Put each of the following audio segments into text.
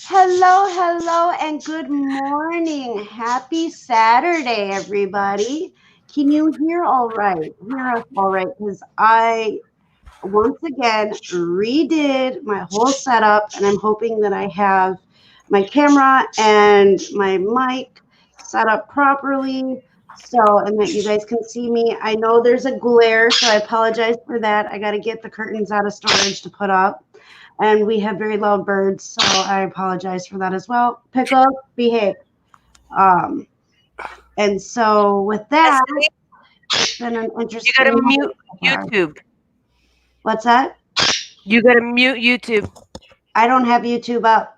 Hello, hello, and good morning. Happy Saturday, everybody. Can you hear all right? Hear us all right? Because I once again redid my whole setup, and I'm hoping that I have my camera and my mic set up properly. So, and that you guys can see me. I know there's a glare, so I apologize for that. I got to get the curtains out of storage to put up. And we have very loud birds, so I apologize for that as well. Pickle, behave. Um, and so with that, Destiny, it's been an you gotta interesting morning mute so far. YouTube. What's that? You gotta mute YouTube. I don't have YouTube up.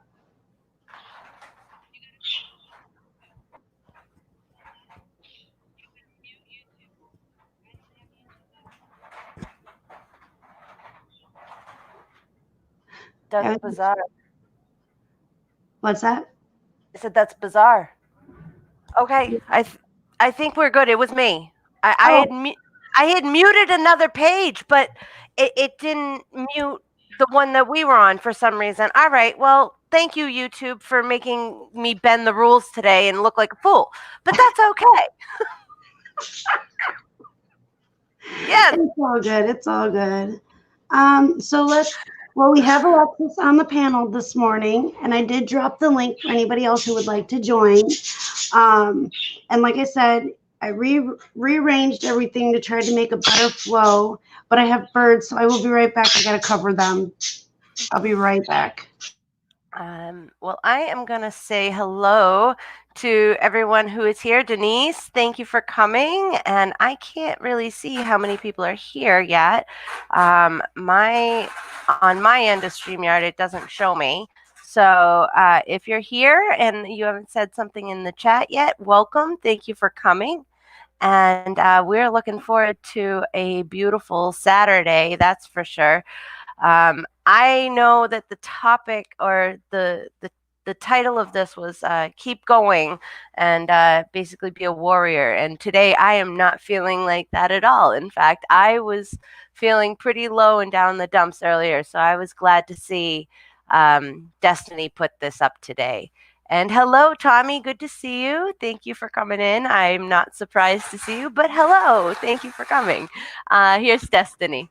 That's bizarre. What's that? I said that's bizarre. Okay, I think we're good. It was me. I Oh, had I had muted another page, but it didn't mute the one that we were on for some reason. All right, well, thank you, YouTube, for making me bend the rules today and look like a fool. But that's okay. Yes. it's all good. It's all good. Well, we have Alexis on the panel this morning, and I did drop the link for anybody else who would like to join. Um, and like I said, I rearranged everything to try to make a better flow, but I have birds, so I will be right back. I got to cover them. I'll be right back. Well, I am going to say hello to everyone who is here. Denise, thank you for coming. And I can't really see how many people are here yet. On my end of StreamYard, it doesn't show me. So if you're here and you haven't said something in the chat yet, welcome. Thank you for coming. And we're looking forward to a beautiful Saturday, that's for sure. I know that the topic or the title of this was keep going and basically be a warrior. And today I am not feeling like that at all. In fact, I was feeling pretty low and down the dumps earlier. So I was glad to see Destiny put this up today. And hello, Tommy. Good to see you. Thank you for coming in. I'm not surprised to see you, but hello. Thank you for coming. Here's Destiny.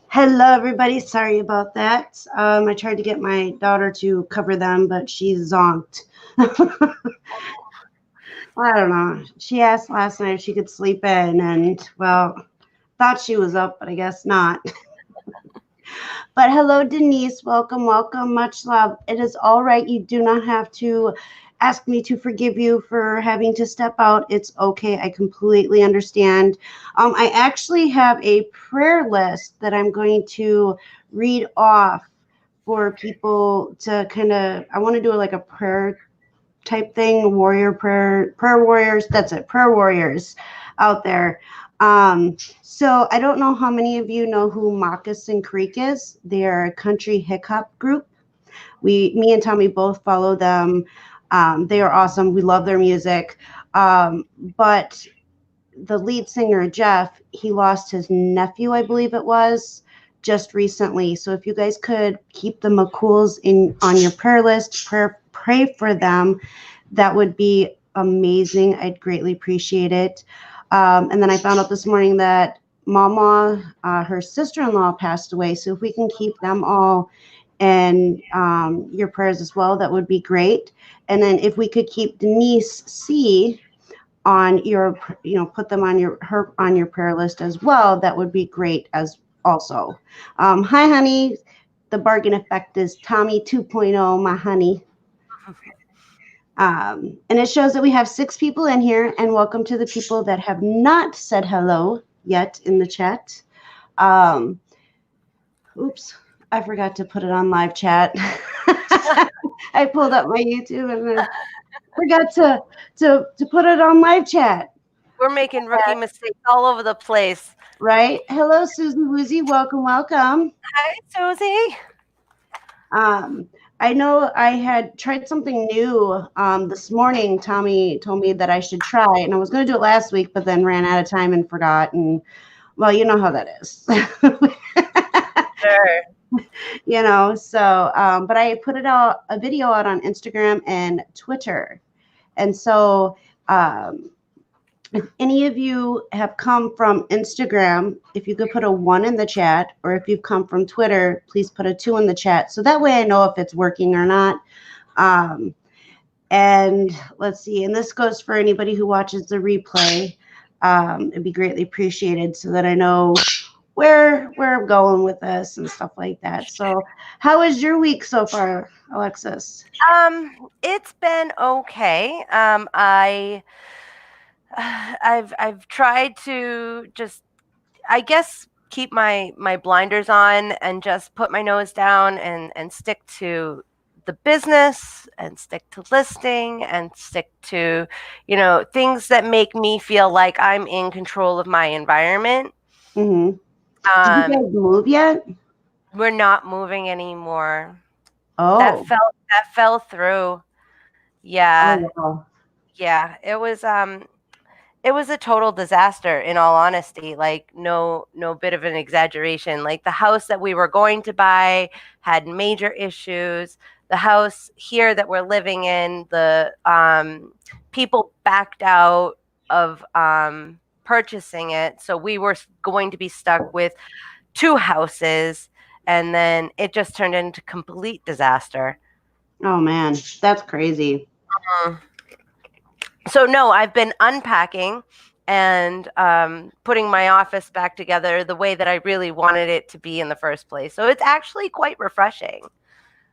Hello, everybody. Sorry about that. I tried to get my daughter to cover them, but she zonked. I don't know. She asked last night if she could sleep in, and well, thought she was up, but I guess not. But hello, Denise. Welcome, welcome. Much love. It is all right. You do not have to ask me to forgive you for having to step out. It's okay. I completely understand. I actually have a prayer list that I'm going to read off for people to kind of, I want to do like a prayer type thing, warrior prayer warriors. That's it, prayer warriors out there. So I don't know how many of you know who Moccasin Creek is. They're a country hip hop group. Me and Tommy both follow them. They are awesome. We love their music. But the lead singer, Jeff, he lost his nephew, I believe it was, just recently. So if you guys could keep the McCools on your prayer list, pray for them, that would be amazing. I'd greatly appreciate it. And then I found out this morning that Mama, her sister-in-law passed away. So if we can keep them all in your prayers as well, that would be great. And then if we could keep Denise C on your, put them on your prayer list as well, that would be great as also. Hi, honey. The bargain effect is Tommy 2.0, my honey. And it shows that we have 6 people in here, and welcome to the people that have not said hello yet in the chat. Oops, I forgot to put it on live chat. I pulled up my YouTube and then forgot to put it on live chat. We're making rookie mistakes all over the place. Right? Hello, Susie Woozy. Welcome. Hi, Susie. I know I had tried something new this morning. Tommy told me that I should try, and I was going to do it last week, but then ran out of time and forgot. And well, you know how that is. Sure. So, but I put a video out on Instagram and Twitter. And so, if any of you have come from Instagram, if you could put a 1 in the chat, or if you've come from Twitter, please put a 2 in the chat. So that way I know if it's working or not. And let's see, and this goes for anybody who watches the replay. It'd be greatly appreciated so that I know where I'm going with this and stuff like that. So how was your week so far, Alexis? It's been okay. I've tried to just, I guess, keep my blinders on and just put my nose down and stick to the business and stick to listing and stick to, things that make me feel like I'm in control of my environment. Mm-hmm. Did you guys move yet? We're not moving anymore. Oh, that fell through. Yeah. oh wow. Yeah. It was a total disaster, in all honesty. Like, no bit of an exaggeration. Like, the house that we were going to buy had major issues. The house here that we're living in, the people backed out of purchasing it, so we were going to be stuck with 2 houses, and then it just turned into complete disaster. Oh man, that's crazy. So no, I've been unpacking and putting my office back together the way that I really wanted it to be in the first place. So it's actually quite refreshing.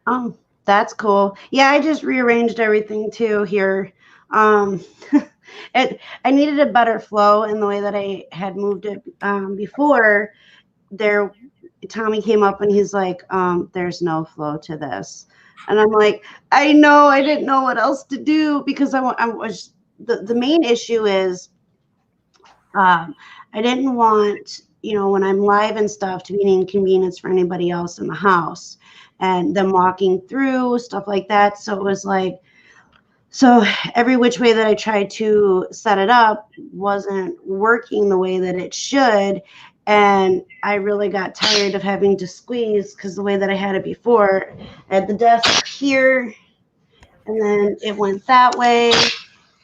Oh, that's cool. Yeah, I just rearranged everything too here. Um, I needed a better flow in the way that I had moved it before. There, Tommy came up and he's like, "There's no flow to this," and I'm like, "I know. I didn't know what else to do because I was the main issue is I didn't want, when I'm live and stuff, to be an inconvenience for anybody else in the house and them walking through, stuff like that. So it was like, so every which way that I tried to set it up wasn't working the way that it should. And I really got tired of having to squeeze because the way that I had it before, I had the desk here and then it went that way.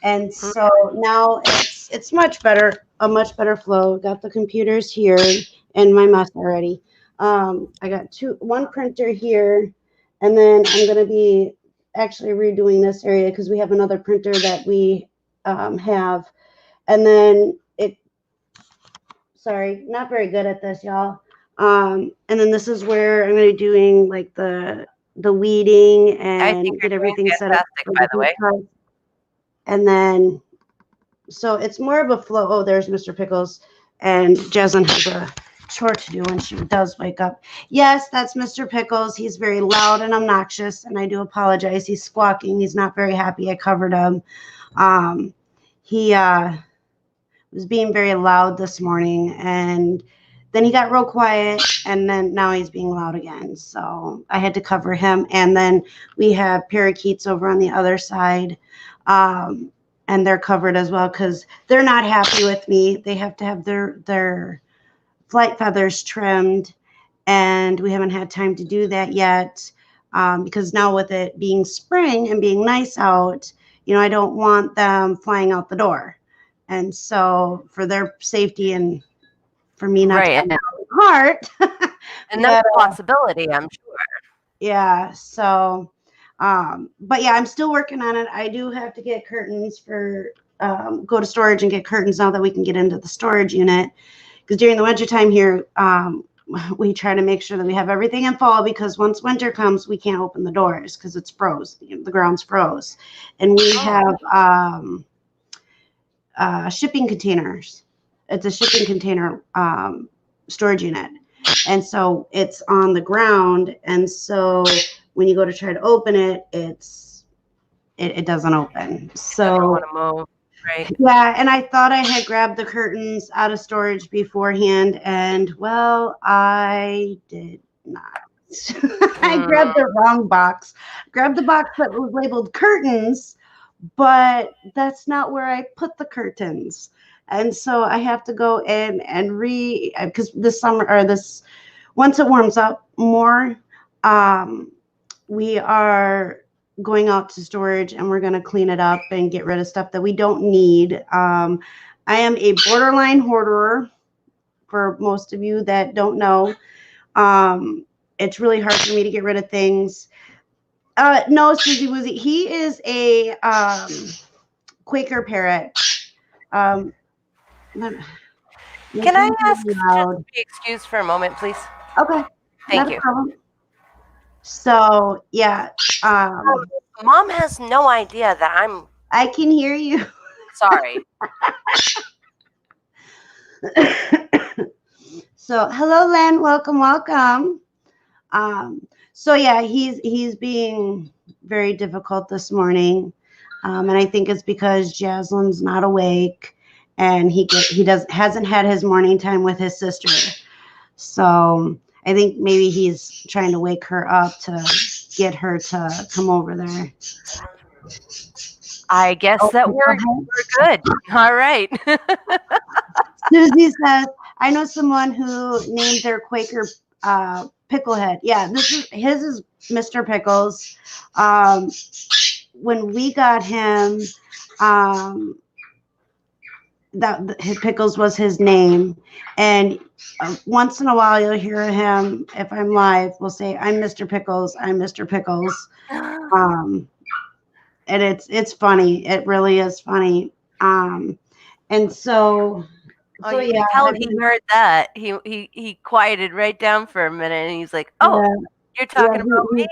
And so now it's much better, a much better flow. Got the computers here and my mess already. I got one printer here, and then I'm going to be actually redoing this area because we have another printer that we have. And then sorry, not very good at this, y'all. And then this is where I'm going to be doing like the weeding and get everything set up. By the way. And then, so it's more of a flow. Oh, there's Mr. Pickles. And Jasmine has a chore to do when she does wake up. Yes, that's Mr. Pickles. He's very loud and obnoxious, and I do apologize. He's squawking. He's not very happy. I covered him. He was being very loud this morning, and then he got real quiet, and then now he's being loud again. So I had to cover him. And then we have parakeets over on the other side. And they're covered as well because they're not happy with me. They have to have their flight feathers trimmed, and we haven't had time to do that yet because now with it being spring and being nice out, I don't want them flying out the door. And so for their safety and for me not to have heart. And that's a possibility, I'm sure. Yeah. So but yeah, I'm still working on it. I do have to get curtains for go to storage and get curtains now that we can get into the storage unit. Because during the winter time here, we try to make sure that we have everything in fall because once winter comes, we can't open the doors because it's froze. The ground's froze. And we have shipping containers. It's a shipping container storage unit. And so it's on the ground. And so when you go to try to open it, it doesn't open. So I don't want to move, right? Yeah, and I thought I had grabbed the curtains out of storage beforehand, and well, I did not. I grabbed the wrong box. Grabbed the box that was labeled curtains, but that's not where I put the curtains. And so I have to go in and because this once it warms up more, we are going out to storage and we're going to clean it up and get rid of stuff that we don't need. I am a borderline hoarder, for most of you that don't know. It's really hard for me to get rid of things. No, Susie Woozy, he is a Quaker parrot. Can I ask to be excused for a moment, please? Okay. Thank you. Problem. So, yeah. Mom has no idea that I can hear you. Sorry. So, hello, Len. Welcome. So yeah, he's being very difficult this morning, and I think it's because Jasline's not awake, and he hasn't had his morning time with his sister. So I think maybe he's trying to wake her up to get her to come over there. I guess that we're good. All right. Susie says, I know someone who named their Quaker Picklehead. Yeah, his is Mr. Pickles. When we got him, his Pickles was his name, and once in a while you'll hear him, if I'm live, will say, "I'm Mr. Pickles. I'm Mr. Pickles." And it's funny. It really is funny. And so. Oh, you can tell he heard that. He quieted right down for a minute, and he's like, "Oh, yeah, you're talking about me."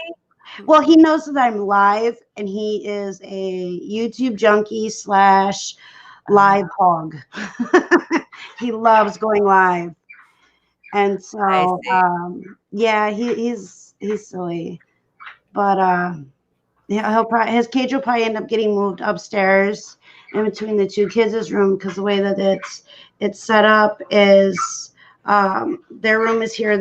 Well, he knows that I'm live, and he is a YouTube junkie / live hog. He loves going live, and so yeah, he's silly, but yeah, his cage will probably end up getting moved upstairs in between the two kids' room, because the way that it's set up is their room is here,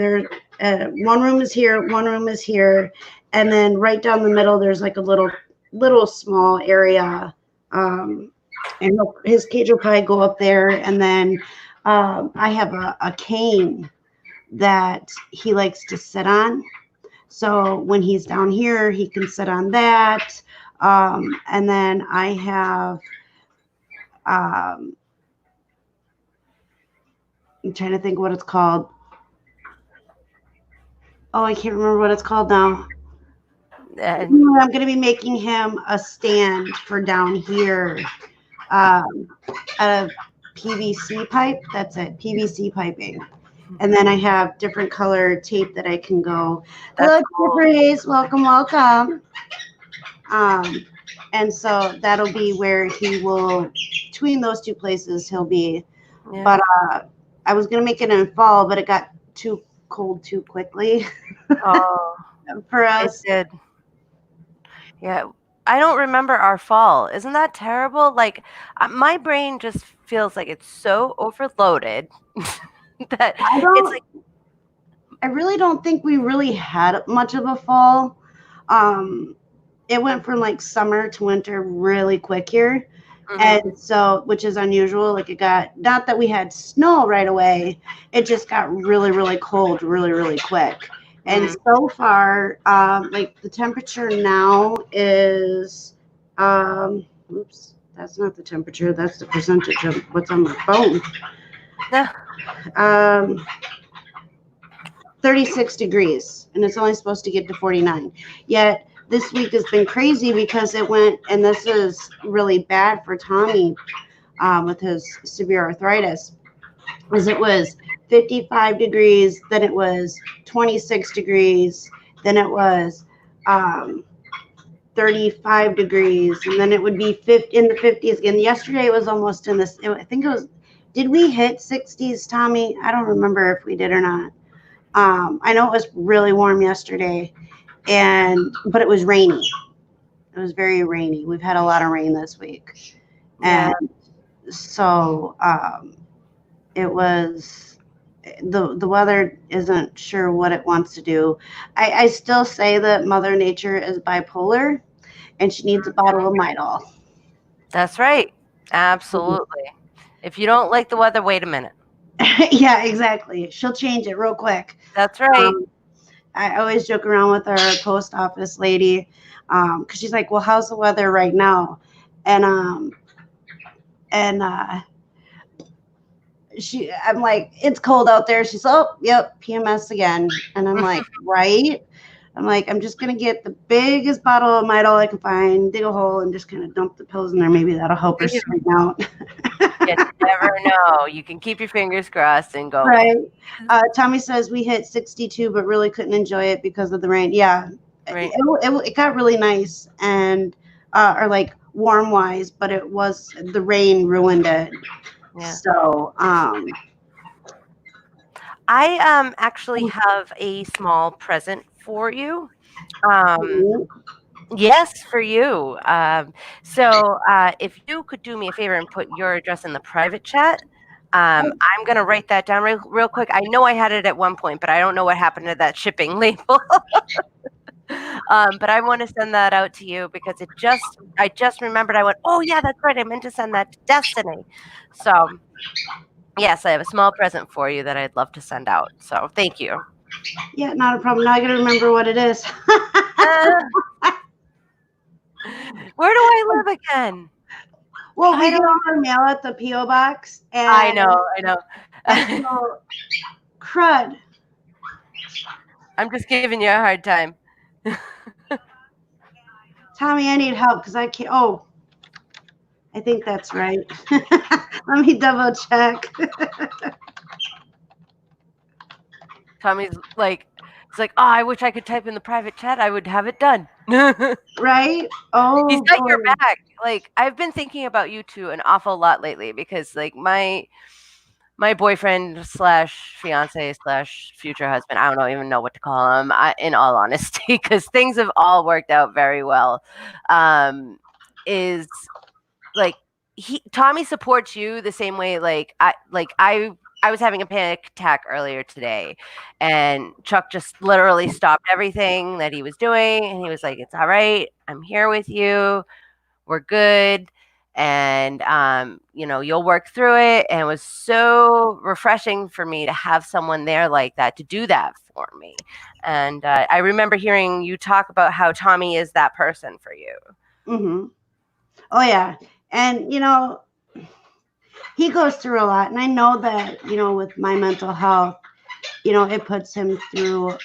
one room is here, one room is here, and then right down the middle there's like a little small area, and his cage will probably go up there, and then I have a cane that he likes to sit on. So when he's down here, he can sit on that. And then I have, I'm trying to think what it's called. Oh, I can't remember what it's called now. I'm going to be making him a stand for down here. A PVC pipe. That's it. PVC piping. And then I have different color tape that I can go. Hello, Grace. Welcome. And so that'll be where he will, between those two places, he'll be. Yeah. But I was going to make it in fall, but it got too cold too quickly. Oh, for us. It did. Yeah. I don't remember our fall. Isn't that terrible? Like, my brain just feels like it's so overloaded that it's like, I really don't think we really had much of a fall. It went from like summer to winter really quick here. Mm-hmm. And so, which is unusual. Like, it got, not that we had snow right away, it just got really, really cold really, really quick. And so far, like the temperature now is, oops, that's not the temperature. That's the percentage of what's on my phone. 36 degrees, and it's only supposed to get to 49. Yet this week has been crazy because it went, and this is really bad for Tommy with his severe arthritis, is it was 55 degrees, then it was 26 degrees, then it was 35 degrees, and then it would be in the 50s again. Yesterday it was almost in this, I think it was, did we hit 60s, Tommy? I don't remember if we did or not. I know it was really warm yesterday, but it was rainy. It was very rainy. We've had a lot of rain this week. Yeah. And so it was, the weather isn't sure what it wants to do. I still say that Mother Nature is bipolar, and she needs a bottle of Midol. That's right. Absolutely. If you don't like the weather, wait a minute. Yeah, exactly. She'll change it real quick. That's right. I always joke around with our post office lady because she's like, "Well, how's the weather right now?" And and I'm like, "It's cold out there." She's, "Oh, yep, PMS again." And I'm like, "Right." I'm like, I'm just gonna get the biggest bottle of Midol I can find, dig a hole, and just kind of dump the pills in there. Maybe that'll help her straighten out. You never know. You can keep your fingers crossed and go. Right. Tommy says we hit 62, but really couldn't enjoy it because of the rain. Yeah, Right. it got really nice and or like warm wise, but it was the rain ruined it. Yeah. So I actually have a small present for you. Yes, for you. So if you could do me a favor and put your address in the private chat, I'm going to write that down real quick. I know I had it at one point, but I don't know what happened to that shipping label. But I want to send that out to you because I just remembered. I went, oh yeah, that's right. I meant to send that to Destiny. So yes, I have a small present for you that I'd love to send out. So thank you. yeah, not a problem. Now I got to remember what it is. Where do I live again? Well, we get all our mail at the PO box, and I know. And so, crud. I'm just giving you a hard time. Tommy, I need help because I can't. Oh, I think that's right. Let me double check. Tommy's like, it's like, oh, I wish I could type in the private chat. I would have it done. Right? Oh, he's got your back. Like, I've been thinking about you two an awful lot lately because, like, my boyfriend slash fiance slash future husband, I don't even know what to call him, in all honesty, because things have all worked out very well, is like Tommy supports you the same way. I was having a panic attack earlier today, and Chuck just literally stopped everything that he was doing, and he was like, "It's all right. I'm here with you. We're good." And you'll work through it. And it was so refreshing for me to have someone there like that to do that for me. And I remember hearing you talk about how Tommy is that person for you. Mm-hmm. Oh yeah, and he goes through a lot, and I know that with my mental health, it puts him through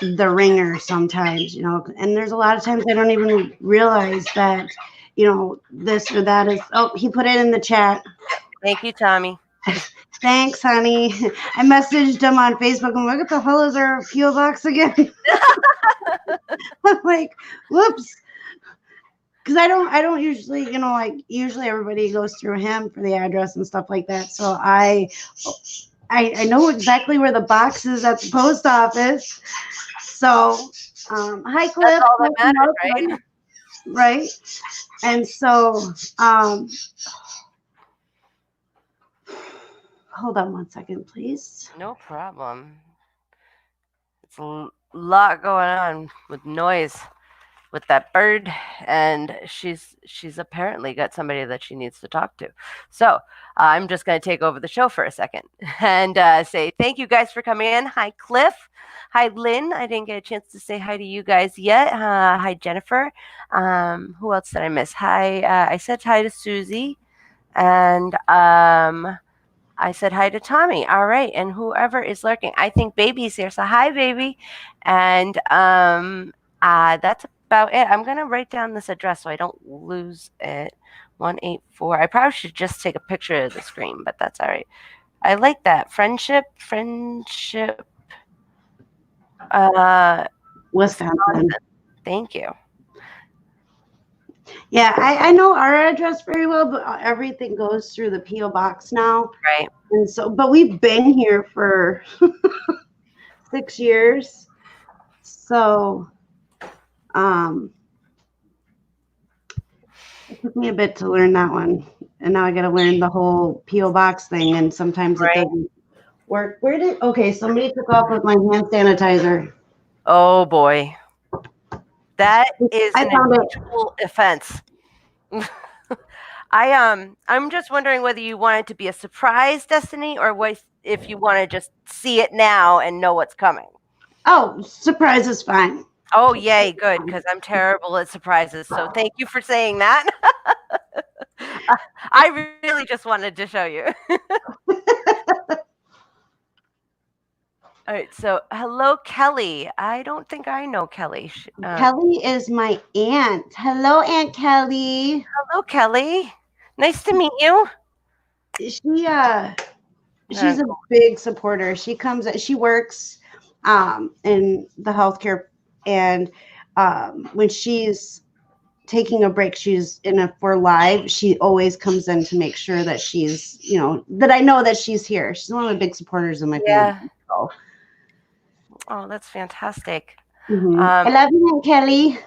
the ringer sometimes, and there's a lot of times I don't even realize that this or that is. Oh, he put it in the chat. Thank you, Tommy. Thanks, honey. I messaged him on Facebook. I'm like, what the hell is our PO box again? I'm like, whoops. Because I don't usually, usually everybody goes through him for the address and stuff like that. So I know exactly where the box is at the post office. So, hi, Cliff. That's all that matters, right? Right. And so, hold on one second, please. No problem. It's a lot going on with noise with that bird, and she's apparently got somebody that she needs to talk to. So I'm just going to take over the show for a second and say thank you guys for coming in. Hi, Cliff. Hi, Lynn. I didn't get a chance to say hi to you guys yet. Hi, Jennifer. Who else did I miss? Hi, I said hi to Susie, and I said hi to Tommy. All right. And whoever is lurking, I think Baby's here. So hi, Baby. And that's about it. I'm going to write down this address so I don't lose it. 184. I probably should just take a picture of the screen, but that's all right. I like that. Friendship. Wisconsin. Thank you. Yeah, I know our address very well, but everything goes through the PO box now. Right. And so, but we've been here for 6 years. So, it took me a bit to learn that one. And now I got to learn the whole PO box thing. And sometimes it doesn't work. Okay, somebody took off with my hand sanitizer. Oh boy. That is an unusual offense. I'm just wondering whether you want it to be a surprise, Destiny, or if you want to just see it now and know what's coming. Oh, surprise is fine. Oh, yay, good, because I'm terrible at surprises. So thank you for saying that. I really just wanted to show you. All right, so hello, Kelly. I don't think I know Kelly. Kelly is my aunt. Hello, Aunt Kelly. Hello, Kelly. Nice to meet you. She's a big supporter. She works in the healthcare, and when she's taking a break, for live, she always comes in to make sure that she's, that I know that she's here. She's one of the big supporters of my family. So. Oh, that's fantastic. Mm-hmm. I love you, Aunt Kelly.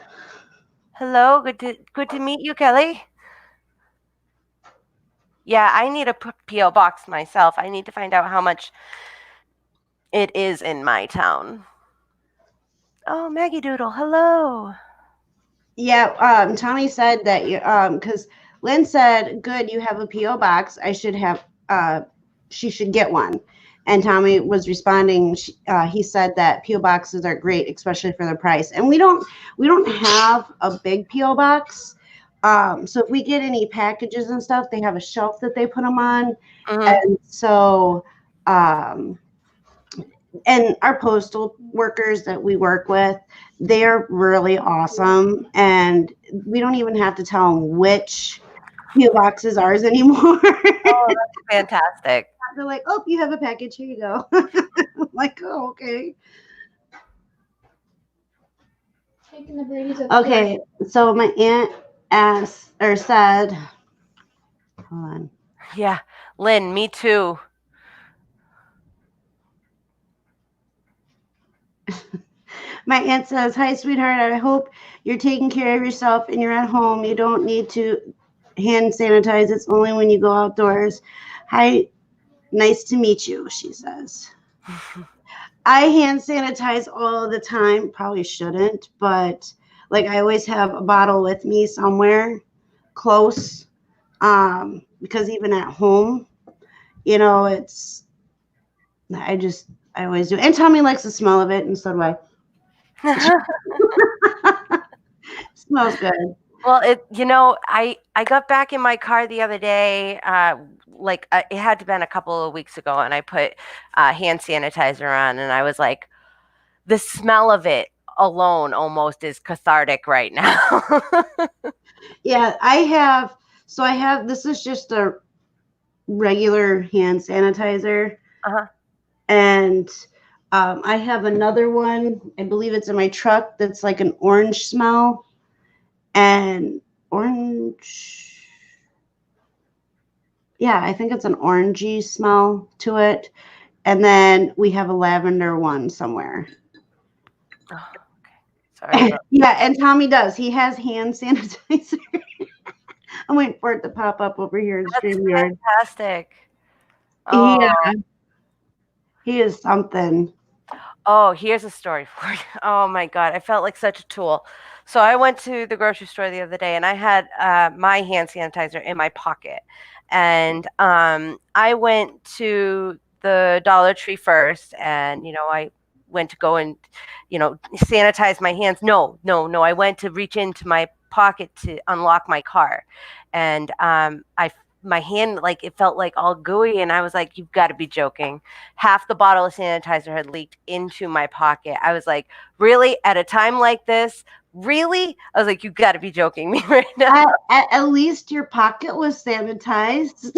Hello, good to meet you, Kelly. Yeah, I need a P.O. box myself. I need to find out how much it is in my town. Oh, Maggie Doodle, hello. Yeah, Tommy said that because Lynn said, "Good, you have a PO box. She should get one." And Tommy was responding. He said that PO boxes are great, especially for the price. And we don't have a big PO box. So if we get any packages and stuff, they have a shelf that they put them on, and so. And our postal workers that we work with, they're really awesome, and we don't even have to tell them which PO box is ours anymore. Oh, that's fantastic. They're like, "Oh, you have a package. Here you go." I'm like, "Oh, okay." Okay, so my aunt said, hold on. Yeah, Lynn, me too. My aunt says, "Hi, sweetheart. I hope you're taking care of yourself and you're at home. You don't need to hand sanitize. It's only when you go outdoors. Hi, nice to meet you," she says. I hand sanitize all the time. Probably shouldn't, but like I always have a bottle with me somewhere close, because even at home, I always do. And Tommy likes the smell of it, and so do I. Smells good. Well, I got back in my car the other day, it had to been a couple of weeks ago, and I put hand sanitizer on, and I was like, the smell of it alone almost is cathartic right now. Yeah, I have, this is just a regular hand sanitizer. And I have another one, I believe it's in my truck, that's like an orange smell. And orange, yeah, I think it's an orangey smell to it. And then we have a lavender one somewhere. Oh, okay. Sorry. Yeah, and Tommy does. He has hand sanitizer. I'm waiting for it to pop up over here in StreamYard. Fantastic. Oh. Yeah. He is something. Oh, here's a story for you. Oh my God, I felt like such a tool. So I went to the grocery store the other day, and I had my hand sanitizer in my pocket, and I went to the Dollar Tree first, and I went to go and sanitize my hands. No, I went to reach into my pocket to unlock my car, and my hand, like, it felt like all gooey, and I was like, you've got to be joking. Half the bottle of sanitizer had leaked into my pocket. I was like, really? At a time like this? Really? I was like, you've got to be joking me right now. At least your pocket was sanitized.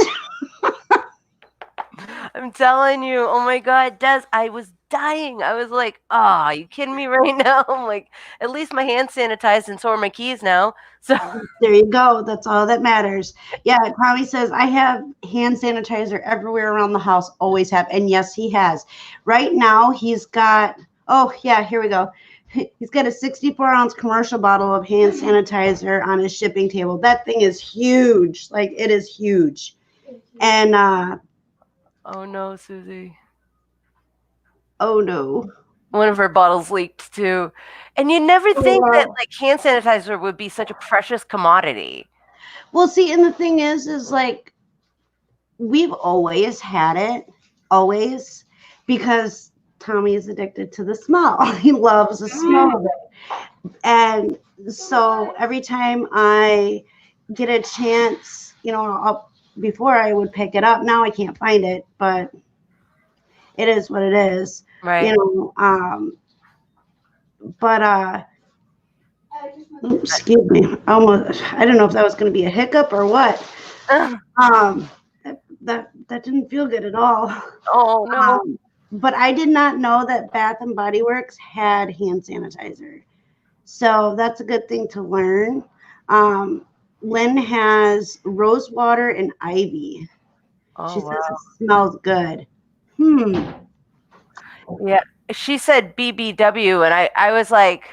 I'm telling you. Oh my God, Des, I was dying. I was like, oh, are you kidding me right now? I'm like, at least my hand's sanitized, and so are my keys now. So there you go. That's all that matters. Yeah, Tommy says, I have hand sanitizer everywhere around the house, always have. And yes, he has. Right now, he's got, oh, yeah, here we go. He's got a 64-ounce commercial bottle of hand sanitizer on his shipping table. That thing is huge. Like, it is huge. And, oh no, Susie. Oh no. One of her bottles leaked too. And you never think that like hand sanitizer would be such a precious commodity. Well, see, and the thing is like we've always had it, always, because Tommy is addicted to the smell. He loves the smell of it. And so every time I get a chance, before I would pick it up. Now I can't find it, but it is what it is. Right. But excuse me. I don't know if that was going to be a hiccup or what. Um, that didn't feel good at all. Oh no. But I did not know that Bath and Body Works had hand sanitizer. So that's a good thing to learn. Lynn has rose water and ivy. Oh, She says wow. it smells good. Yeah. She said BBW, and I was like,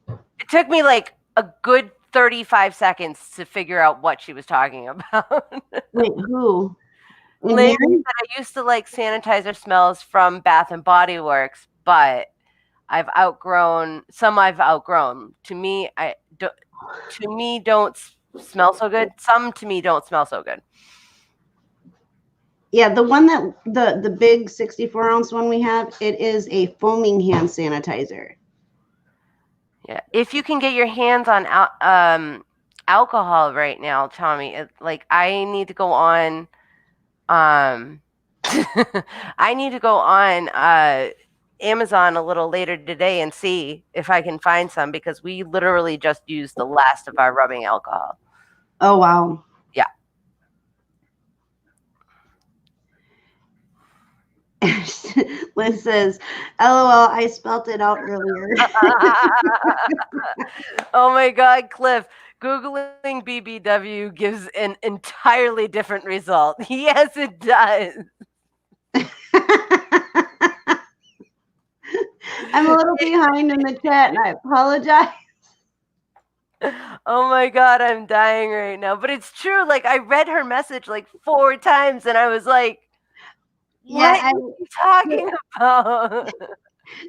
it took me like a good 35 seconds to figure out what she was talking about. Wait, who? Lynn said, I used to like sanitizer smells from Bath and Body Works, but I've outgrown some. To me, don't smell so good. Some to me don't smell so good. Yeah, the one that the big 64-ounce one we have, it is a foaming hand sanitizer. Yeah, if you can get your hands on alcohol right now, Tommy, like I need to go on. I need to go on Amazon a little later today and see if I can find some, because we literally just used the last of our rubbing alcohol. Oh wow. Yeah. Liz says, LOL, I spelt it out earlier. Oh my God, Cliff. Googling BBW gives an entirely different result. Yes, it does. I'm a little behind in the chat and I apologize. Oh my God, I'm dying right now. But it's true. Like, I read her message like 4 times and I was like, what are you talking about?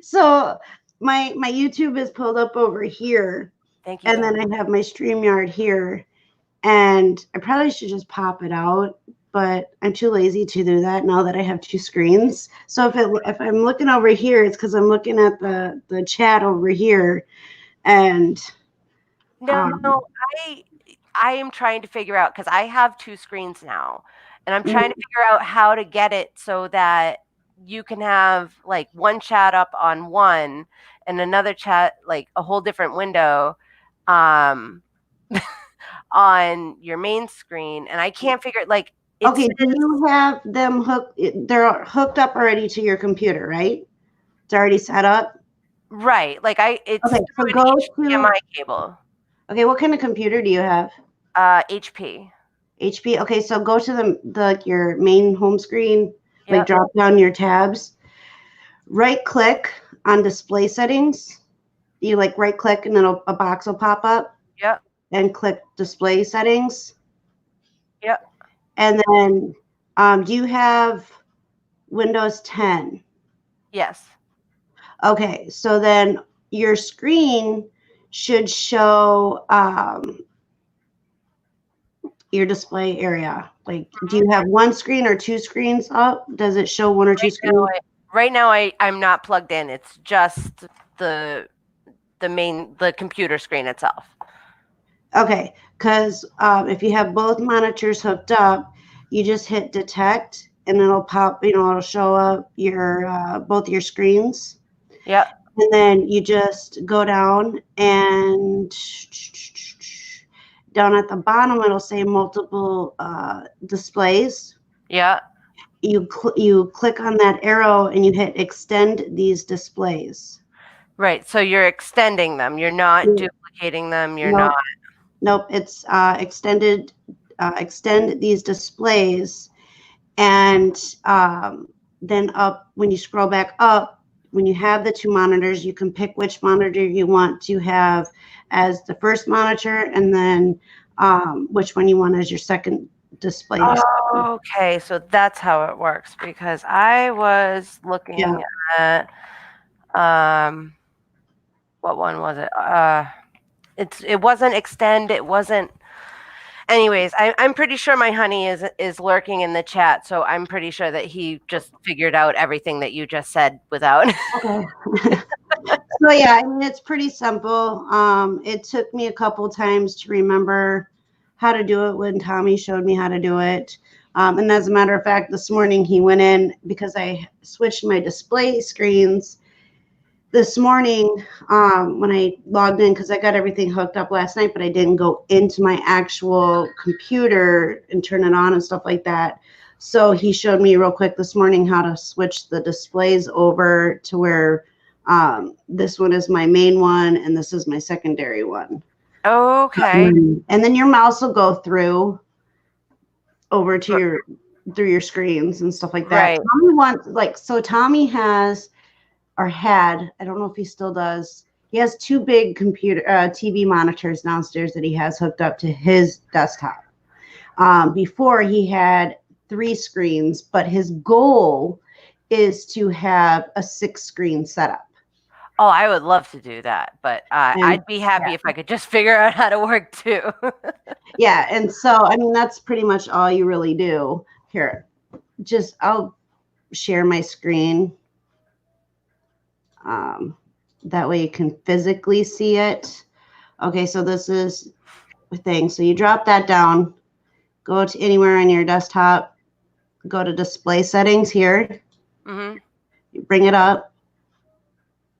So my YouTube is pulled up over here. Thank you. And then I have my StreamYard here. And I probably should just pop it out, but I'm too lazy to do that now that I have 2 screens. So if I'm looking over here, it's because I'm looking at the chat over here. And no, I am trying to figure out, because I have 2 screens now, and I'm trying to figure out how to get it so that you can have like one chat up on one and another chat, like a whole different window, on your main screen. And I can't figure it. Like, okay, do you have them hooked? They're hooked up already to your computer, right? It's already set up. Right. Like it's okay. So an go HDMI cable. Okay, what kind of computer do you have? HP. HP. Okay, so go to your main home screen. Yep. Like drop down your tabs. Right click on display settings. You like right click and then a box will pop up. Yep. And click display settings. Yep. And then do you have Windows 10? Yes. Okay, so then your screen should show your display area. Like, do you have one screen or 2 screens up? Does it show 1 or 2 screens? Right now, I'm not plugged in. It's just the computer screen itself. Okay, because if you have both monitors hooked up, you just hit detect and it'll pop, it'll show up your both your screens. Yep. And then you just go down and down at the bottom, it'll say multiple displays. Yeah. You click on that arrow and you hit extend these displays. Right. So you're extending them. You're not duplicating them. You're not. Nope. It's extend these displays. And then when you scroll back up, when you have the 2 monitors, you can pick which monitor you want to have as the first monitor, and then which one you want as your second display. Oh, okay, so that's how it works, because I was looking at what one was it? It wasn't extend. It wasn't. Anyways, I'm pretty sure my honey is lurking in the chat, so I'm pretty sure that he just figured out everything that you just said without. Okay. So yeah, I mean, it's pretty simple. It took me a couple times to remember how to do it when Tommy showed me how to do it. And as a matter of fact, this morning he went in because I switched my display screens this morning when I logged in, because I got everything hooked up last night, but I didn't go into my actual computer and turn it on and stuff like that. So he showed me real quick this morning how to switch the displays over to where this one is my main one and this is my secondary one. Okay. And then your mouse will go through over to through your screens and stuff like that. Right. Tommy wants, like, so Tommy has, or had, I don't know if he still does, he has two big computer TV monitors downstairs that he has hooked up to his desktop. Before he had 3 screens, but his goal is to have a 6-screen setup. Oh, I would love to do that, but I'd be happy if I could just figure out how to work too. Yeah, and so, I mean, that's pretty much all you really do. Here, I'll share my screen. That way you can physically see it. Okay, so this is the thing. So you drop that down, go to anywhere on your desktop, go to display settings here. Mm-hmm. You bring it up.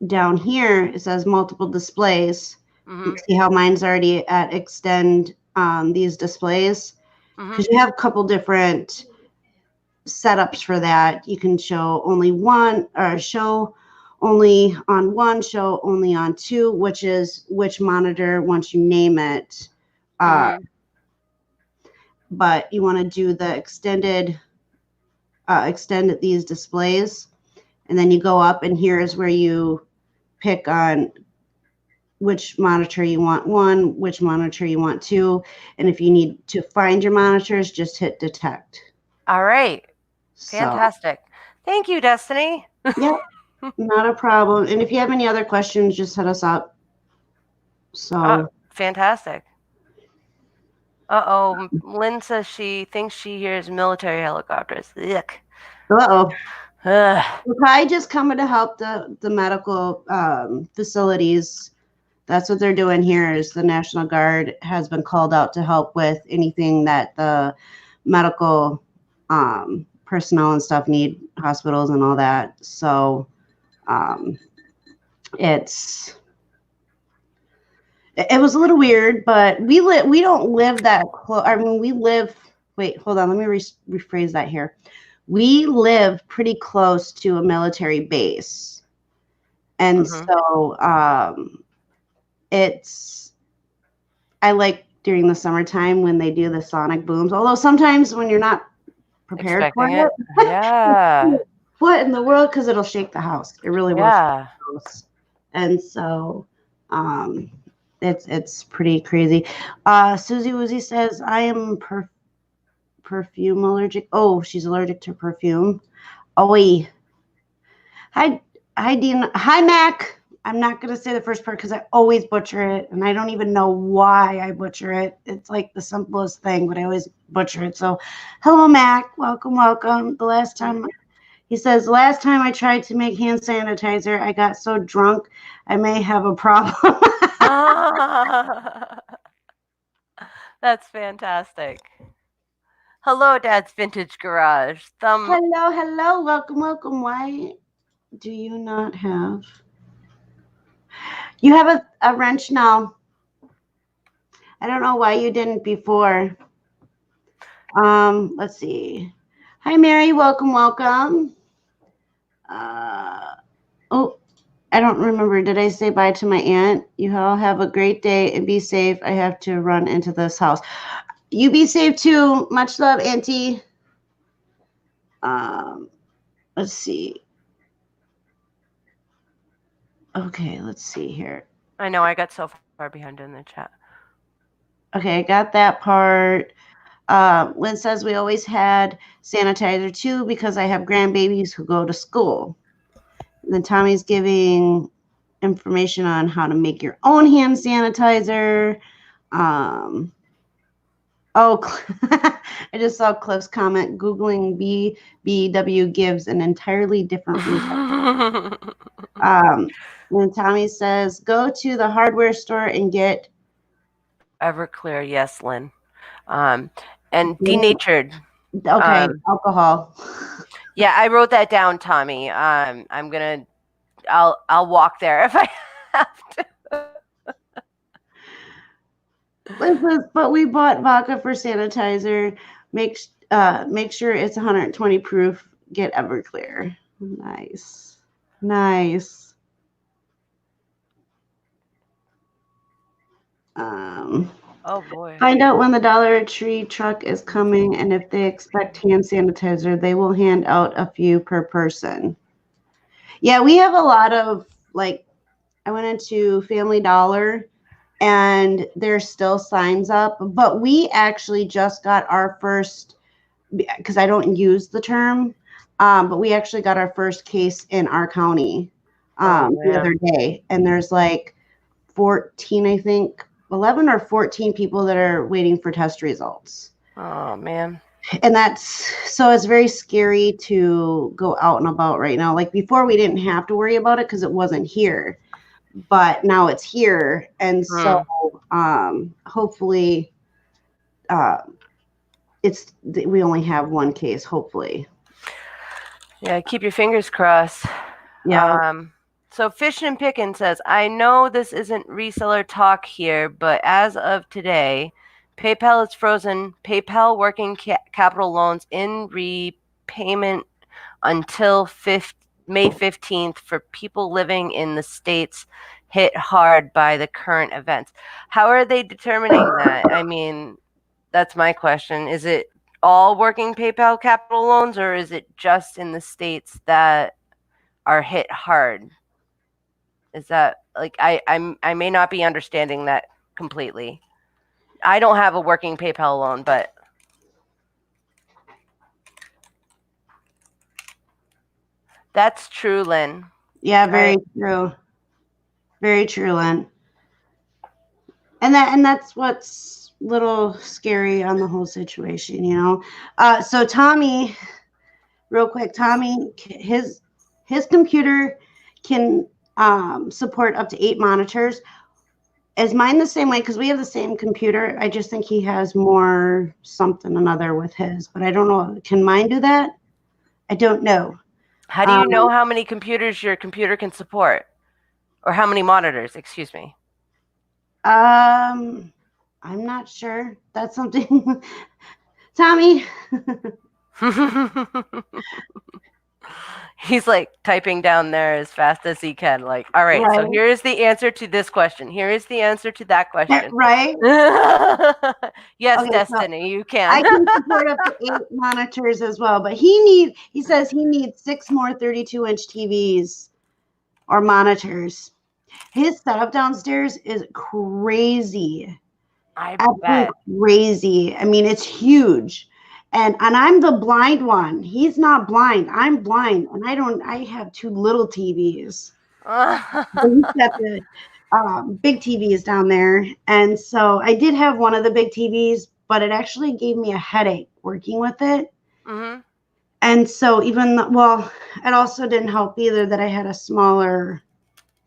Down here, it says multiple displays. Mm-hmm. You see how mine's already at extend these displays? Because you have a couple different setups for that. You can show only one, or show only on one, show only on 2, which is which monitor once you name it. But you want to do the extend these displays, and then you go up, and here is where you pick on which monitor you want 1, which monitor you want 2, and if you need to find your monitors, just hit detect. All right. Fantastic. Thank you, Destiny. Yeah, not a problem. And if you have any other questions, just hit us up. So fantastic. Uh-oh. Lynn says she thinks she hears military helicopters. Yuck. Uh-oh. We're probably just coming to help the medical facilities. That's what they're doing here, is the National Guard has been called out to help with anything that the medical personnel and stuff need, hospitals and all that. So it was a little weird, but we don't live that close. I mean, we live, wait, hold on. Let me rephrase that here. We live pretty close to a military base. And so I like during the summertime when they do the sonic booms, although sometimes when you're not prepared for it. Yeah. What in the world? Because it'll shake the house. It really will shake the house. And so it's pretty crazy. Susie Woozy says, I am perfume allergic. Oh, she's allergic to perfume. Oh, hi Dean. Hi, Mac. I'm not going to say the first part because I always butcher it, and I don't even know why I butcher it. It's like the simplest thing, but I always butcher it. So, hello, Mac. Welcome. The last time, he says, last time I tried to make hand sanitizer, I got so drunk, I may have a problem. That's fantastic. Hello, Dad's Vintage Garage. Hello. Welcome. Why do you not have... You have a wrench now. I don't know why you didn't before. Let's see. Hi, Mary. Welcome. Oh, I don't remember. Did I say bye to my aunt? You all have a great day and be safe. I have to run into this house. You be safe too. Much love, Auntie. Let's see. Okay, let's see here. I know I got so far behind in the chat. Okay, I got that part. Lynn says we always had sanitizer too because I have grandbabies who go to school. And then Tommy's giving information on how to make your own hand sanitizer. I just saw Cliff's comment. Googling BBW gives an entirely different result. And Tommy says, go to the hardware store and get Everclear. Yes, Lynn. And denatured. Okay, alcohol. Yeah, I wrote that down, Tommy. I'll walk there if I have to. But we bought vodka for sanitizer. Make sure it's 120 proof. Get Everclear. Nice. Oh boy. Find out when the Dollar Tree truck is coming, and if they expect hand sanitizer, they will hand out a few per person. Yeah, we have a lot of, like, I went into Family Dollar and there's still signs up, but we actually just got our first, because I don't use the term, but we actually got our first case in our county the other day, and there's like 14, I think, 11 or 14 people that are waiting for test results. Oh man. And so it's very scary to go out and about right now. Like before, we didn't have to worry about it because it wasn't here, but now it's here. And so hopefully we only have one case, hopefully. Yeah, keep your fingers crossed. Yeah. So Fish and Pickin says, I know this isn't reseller talk here, but as of today, PayPal has frozen PayPal working capital loans in repayment until May 15th for people living in the states hit hard by the current events. How are they determining that? I mean, that's my question. Is it all working PayPal capital loans, or is it just in the states that are hit hard? Is that like I may not be understanding that completely. I don't have a working PayPal loan, but that's true, Lynn. Yeah, very true. Very true, Lynn. And that's what's a little scary on the whole situation, you know. So Tommy, real quick, Tommy, his computer can support up to 8 monitors. Is mine the same way? Because we have the same computer. I just think he has more something another with his, but I don't know. Can mine do that? I don't know. How do you know how many computers your computer can support? Or how many monitors, excuse me? I'm not sure. That's something. Tommy. He's like typing down there as fast as he can. Like, all right, so here is the answer to this question. Here is the answer to that question. Right? Yes, okay, Destiny, so you can. I can support up to 8 monitors as well, but he says he needs 6 more 32-inch TVs or monitors. His setup downstairs is crazy. I bet. Crazy. I mean, it's huge. And I'm the blind one. He's not blind. I'm blind, and I have 2 little TVs. He's got the big TVs down there, and so I did have one of the big TVs, but it actually gave me a headache working with it. Mm-hmm. And so it also didn't help either that I had a smaller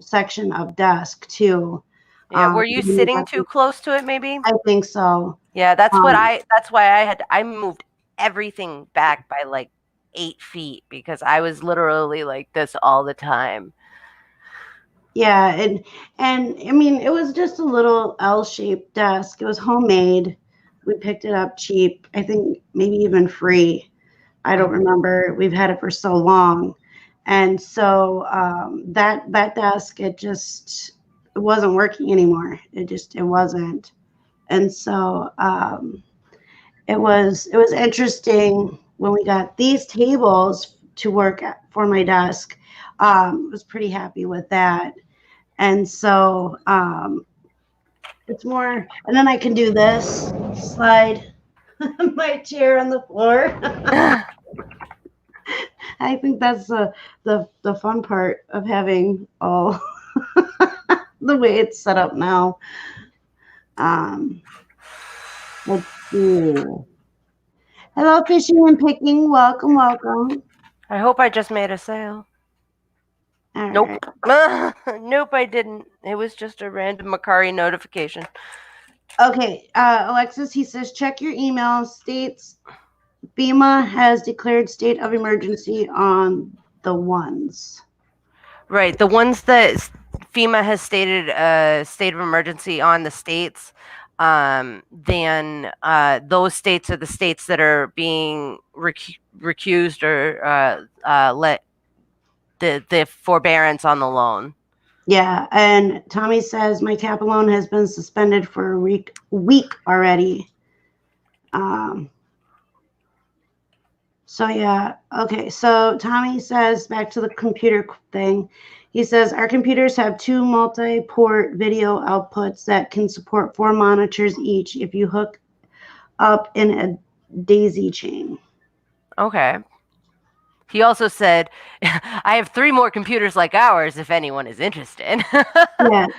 section of desk too. Yeah, were you sitting too close to it? Maybe. I think so. Yeah, that's why I moved everything back by like 8 feet because I was literally like this all the time. Yeah, and I mean, it was just a little L-shaped desk. It was homemade. We picked it up cheap. I think maybe even free. I don't remember. We've had it for so long. And so that desk, it wasn't working anymore. It wasn't. And so it was interesting when we got these tables to work for my desk. I was pretty happy with that. And so it's more, and then I can do this, slide my chair on the floor. I think that's the fun part of having all the way it's set up now. Let's see. Hello, fishing and picking. Welcome, welcome. I hope I just made a sale. All Nope. right. Nope, I didn't. It was just a random Macari notification. Okay, Alexis, he says, check your email. States FEMA has declared state of emergency on the ones. Right. The ones that FEMA has stated a state of emergency on the states, then those states are the states that are being recused or let the forbearance on the loan. Yeah, and Tommy says my TAP loan has been suspended for a week already. So yeah, okay. So Tommy says back to the computer thing. He says our computers have 2 multi-port video outputs that can support 4 monitors each if you hook up in a daisy chain. Okay. He also said, I have 3 more computers like ours if anyone is interested. Yes.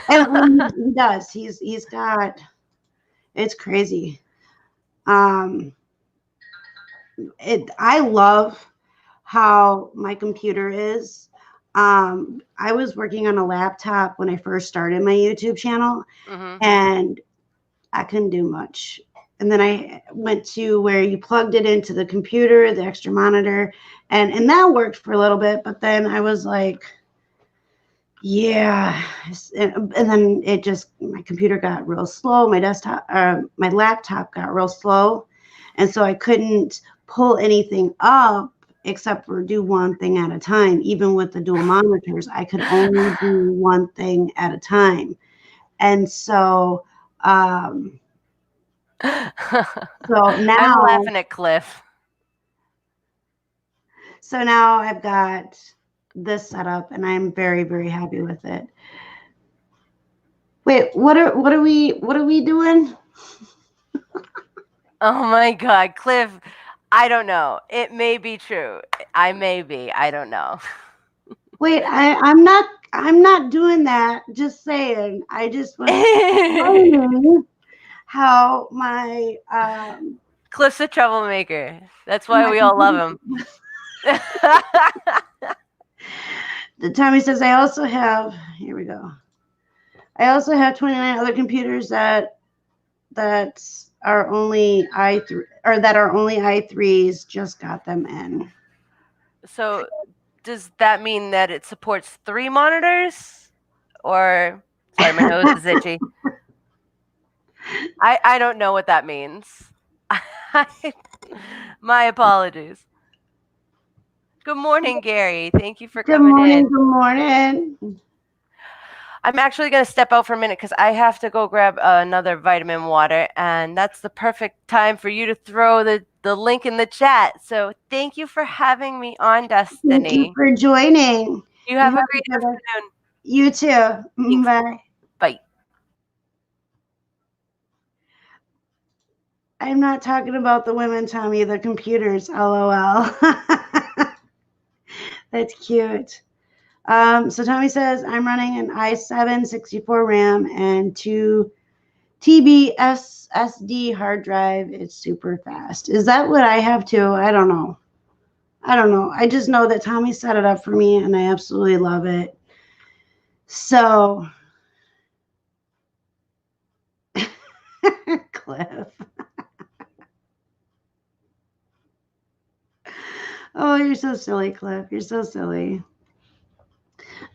And he does. He's got, it's crazy. I love how my computer is. I was working on a laptop when I first started my YouTube channel, and I couldn't do much. And then I went to where you plugged it into the computer, the extra monitor, and that worked for a little bit. But then I was like, yeah. And then it just, my computer got real slow. My laptop got real slow. And so I couldn't pull anything up except for do one thing at a time. Even with the dual monitors, I could only do one thing at a time. And so, so now I'm laughing at Cliff. So now I've got this set up, and I'm very, very happy with it. Wait, what are we doing? Oh my God, Cliff! I don't know. It may be true. I don't know. Wait, I'm not doing that. Just saying. I just was explaining how my Cliff's a troublemaker. That's why we all love him. The Tommy says I also have, here we go. I also have 29 other computers that are only i3 or that are only i3s. Just got them in. So does that mean that it supports 3 monitors? Or sorry, my nose is itchy. I don't know what that means. My apologies. Good morning, Gary. Thank you for coming in. Good morning. I'm actually going to step out for a minute because I have to go grab another vitamin water, and that's the perfect time for you to throw the link in the chat. So thank you for having me on, Destiny. Thank you for joining. You have a great afternoon. You too. Thanks. Bye. Bye. I'm not talking about the women, Tommy, the computers. LOL. That's cute. So Tommy says, I'm running an i7 64 RAM and 2 TB SSD hard drive. It's super fast. Is that what I have too? I don't know. I just know that Tommy set it up for me, and I absolutely love it. So, Cliff. Oh, you're so silly, Cliff. You're so silly.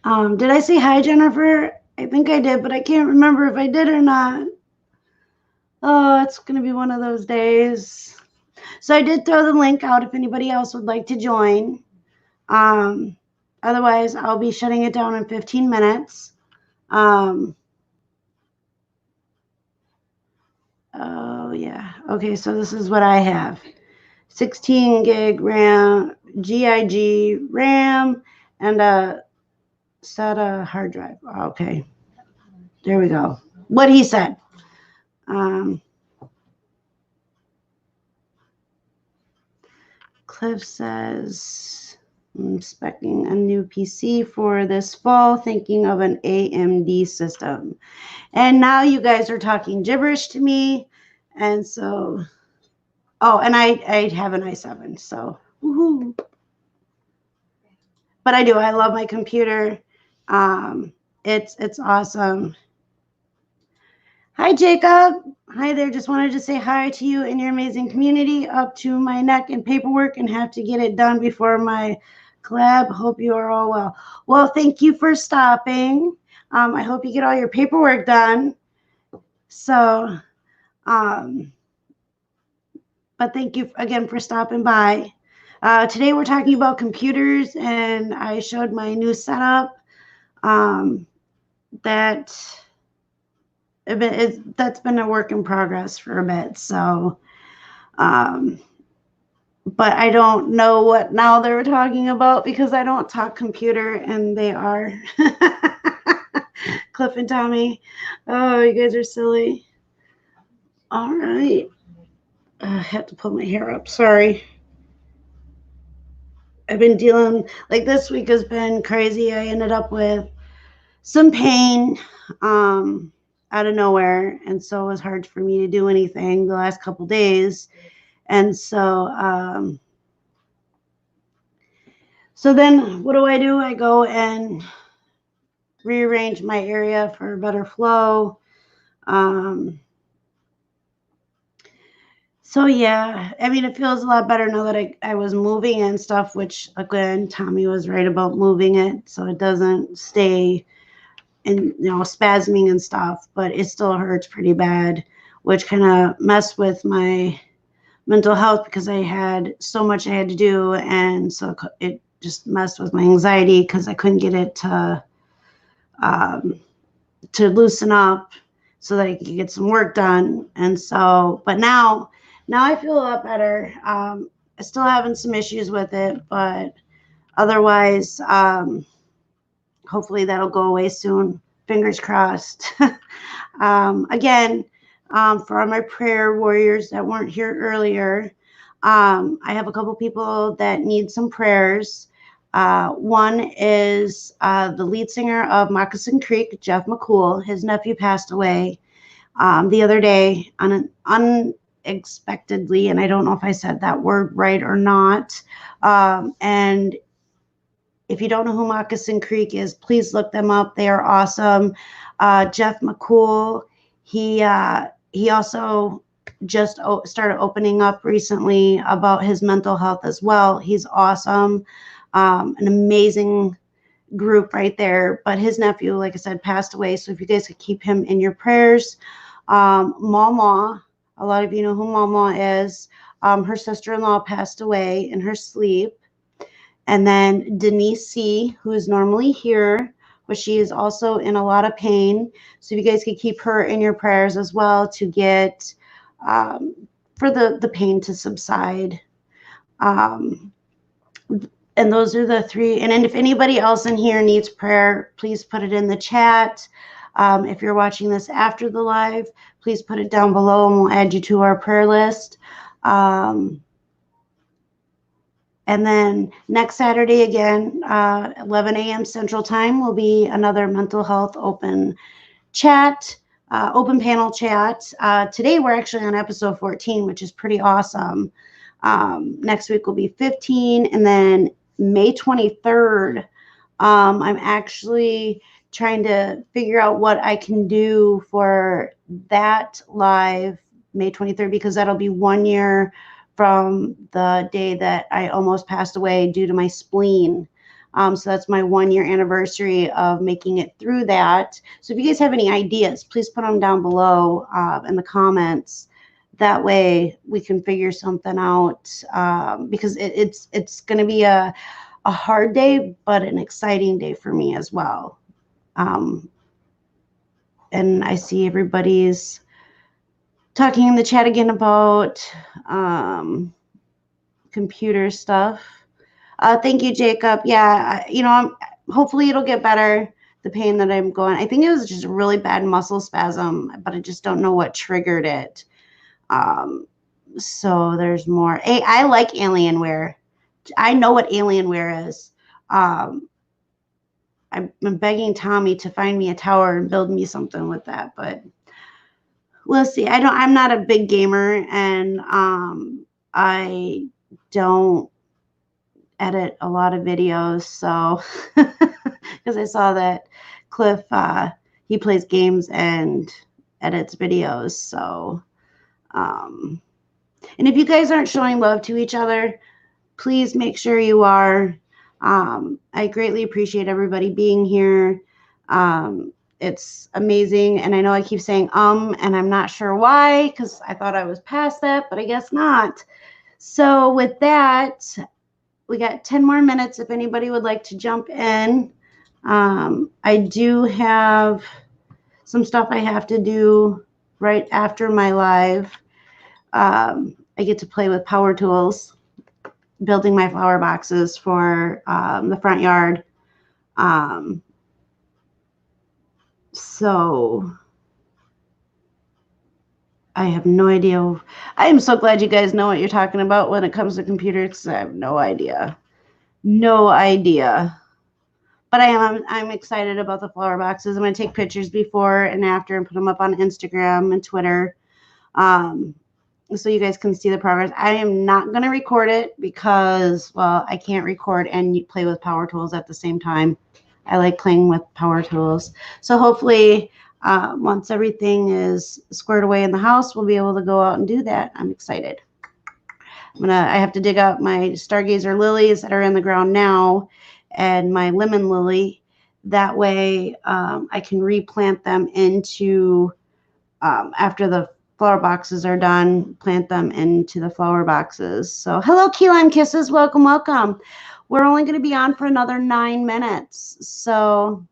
Did I say hi, Jennifer? I think I did, but I can't remember if I did or not. Oh, it's going to be one of those days. So I did throw the link out if anybody else would like to join. Otherwise, I'll be shutting it down in 15 minutes. Oh, yeah. Okay, so this is what I have. 16 gig RAM, GIG RAM, and a SATA hard drive. Okay. There we go. What he said. Cliff says, I'm expecting a new PC for this fall, thinking of an AMD system. And now you guys are talking gibberish to me. And so, oh, and I have an i7, so woohoo. But I do. I love my computer. It's awesome. Hi, Jacob. Hi there. Just wanted to say hi to you and your amazing community. Up to my neck in paperwork and have to get it done before my collab. Hope you are all well. Well, thank you for stopping. I hope you get all your paperwork done. So, but thank you again for stopping by. Today we're talking about computers, and I showed my new setup. That's been a work in progress for a bit. So, but I don't know what now they were talking about because I don't talk computer, and they are Cliff and Tommy. Oh, you guys are silly. All right. I have to pull my hair up. Sorry. I've been dealing, like this week has been crazy. I ended up with some pain out of nowhere. And so it was hard for me to do anything the last couple days. And so, so then what do? I go and rearrange my area for a better flow. So yeah, I mean, it feels a lot better now that I was moving and stuff, which again, Tommy was right about moving it so it doesn't stay and spasming and stuff, but it still hurts pretty bad, which kind of messed with my mental health because I had so much I had to do, and so it just messed with my anxiety because I couldn't get it to loosen up so that I could get some work done. And so, but now I feel a lot better. I still having some issues with it, but otherwise, hopefully that'll go away soon. Fingers crossed. Again, for all my prayer warriors that weren't here earlier, I have a couple people that need some prayers. One is the lead singer of Moccasin Creek, Jeff McCool. His nephew passed away the other day unexpectedly, and I don't know if I said that word right or not. And if you don't know who Moccasin Creek is, please look them up. They are awesome. Jeff McCool, he also just started opening up recently about his mental health as well. He's awesome. An amazing group right there. But his nephew, like I said, passed away. So if you guys could keep him in your prayers. Mama, a lot of you know who Mama is. Her sister-in-law passed away in her sleep. And then Denise C., who is normally here, but she is also in a lot of pain. So if you guys could keep her in your prayers as well to get, for the pain to subside. And those are the three. And then if anybody else in here needs prayer, please put it in the chat. If you're watching this after the live, please put it down below and we'll add you to our prayer list. And then next Saturday again, 11 a.m. Central Time will be another mental health open chat, open panel chat. Today we're actually on episode 14, which is pretty awesome. Next week will be 15, and then May 23rd, I'm actually trying to figure out what I can do for that live May 23rd, because that'll be 1 year from the day that I almost passed away due to my spleen. So that's my 1 year anniversary of making it through that. So if you guys have any ideas, please put them down below in the comments. That way we can figure something out, because it's going to be a hard day, but an exciting day for me as well. And I see everybody's talking in the chat again about computer stuff. Thank you, Jacob. Yeah, hopefully it'll get better, the pain that I'm going. I think it was just a really bad muscle spasm, but I just don't know what triggered it. So there's more. Hey, I like Alienware. I know what Alienware is. I'm begging Tommy to find me a tower and build me something with that, but we'll see. I'm not a big gamer, and I don't edit a lot of videos, so because I saw that Cliff he plays games and edits videos, so and if you guys aren't showing love to each other, please make sure you are. I greatly appreciate everybody being here. It's amazing, and I know I keep saying and I'm not sure why, because I thought I was past that, but I guess not. So with that, we got 10 more minutes if anybody would like to jump in. I do have some stuff I have to do right after my live. I get to play with power tools, building my flower boxes for the front yard. So I have no idea. I am so glad you guys know what you're talking about when it comes to computers, because I have no idea. No idea. But I'm excited about the flower boxes. I'm going to take pictures before and after and put them up on Instagram and Twitter. So you guys can see the progress. I am not going to record it because, well, I can't record and play with power tools at the same time. I like playing with power tools. So hopefully once everything is squared away in the house, we'll be able to go out and do that. I'm excited. I have to dig out my stargazer lilies that are in the ground now and my lemon lily. That way I can replant them into, after the flower boxes are done, plant them into the flower boxes. So hello, key lime kisses. Welcome, welcome. We're only going to be on for another 9 minutes. So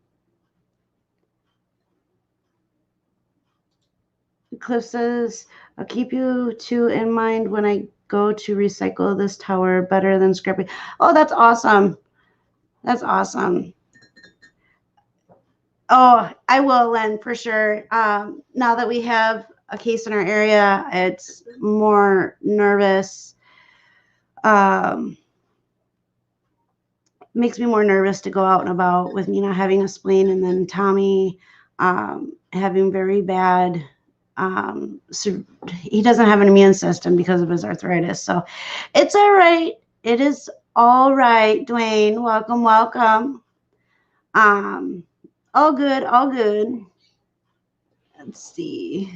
Cliff says, I'll keep you two in mind when I go to recycle this tower, better than scrapping. Oh, that's awesome. That's awesome. Oh, I will, Len, for sure. Now that we have a case in our area, it's more nervous. Makes me more nervous to go out and about with me not having a spleen, and then Tommy having very bad. So he doesn't have an immune system because of his arthritis. So it's all right. It is all right, Dwayne. Welcome, welcome. All good, all good. Let's see.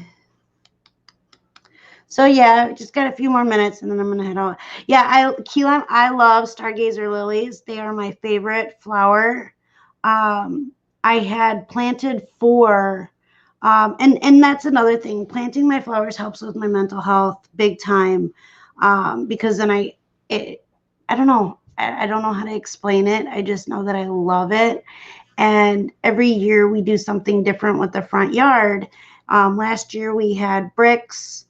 So yeah, just got a few more minutes and then I'm gonna head out. Yeah, key lime, I love stargazer lilies. They are my favorite flower. I had planted 4, and that's another thing. Planting my flowers helps with my mental health big time, because then I don't know. I don't know how to explain it. I just know that I love it. And every year we do something different with the front yard. Last year we had bricks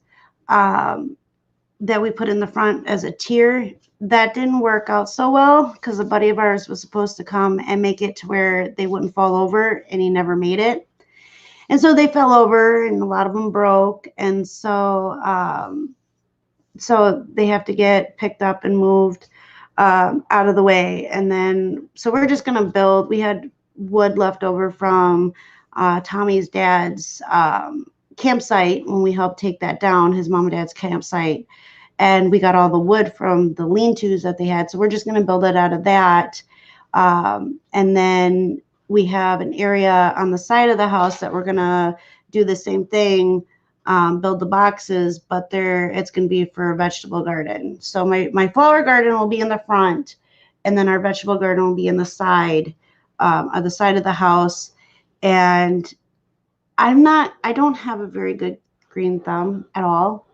that we put in the front as a tier. That didn't work out so well because a buddy of ours was supposed to come and make it to where they wouldn't fall over, and he never made it. And so they fell over and a lot of them broke. And so so they have to get picked up and moved out of the way. And then, so we're just going to build. We had wood left over from Tommy's dad's campsite when we helped take that down, his mom and dad's campsite. And we got all the wood from the lean-tos that they had. So we're just going to build it out of that. And then we have an area on the side of the house that we're going to do the same thing, build the boxes, but it's going to be for a vegetable garden. So my flower garden will be in the front, and then our vegetable garden will be in the side, of the house. And I don't have a very good green thumb at all.